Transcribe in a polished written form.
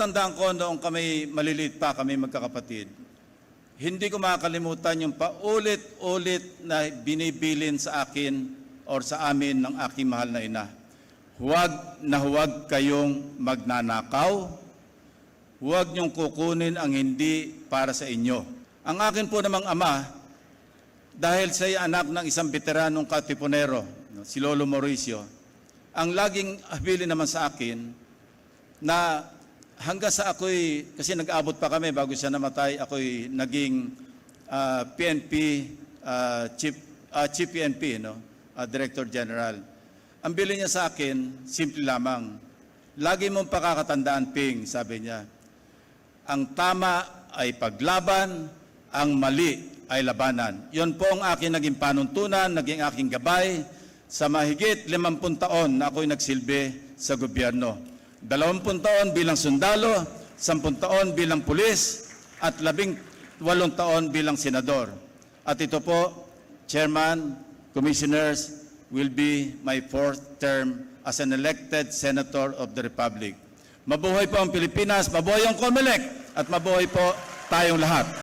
Tandaan ko noong kami maliliit pa, kami magkakapatid, hindi ko makakalimutan yung paulit-ulit na binibilin sa akin or sa amin ng aking mahal na ina. Huwag kayong magnanakaw, huwag niyong kukunin ang hindi para sa inyo. Ang akin po namang ama, dahil siya anak ng isang veteranong katipunero, si Lolo Mauricio, ang laging habili naman sa akin na hanggang sa ako'y, kasi nag-abot pa kami bago siya namatay, ako'y naging PNP, Chief PNP, Director General. Ang bili niya sa akin, simple lamang. Lagi mong pakakatandaan, Ping, sabi niya. Ang tama ay paglaban, ang mali ay labanan. Yon po ang aking naging panuntunan, naging aking gabay sa mahigit 50 taon na ako'y nagsilbi sa gobyerno. 20 taon bilang sundalo, 10 taon bilang pulis, at 18 taon bilang senador. At ito po, Chairman, Commissioners, will be my 4th term as an elected Senator of the Republic. Mabuhay po ang Pilipinas, mabuhay ang COMELEC, at mabuhay po tayong lahat.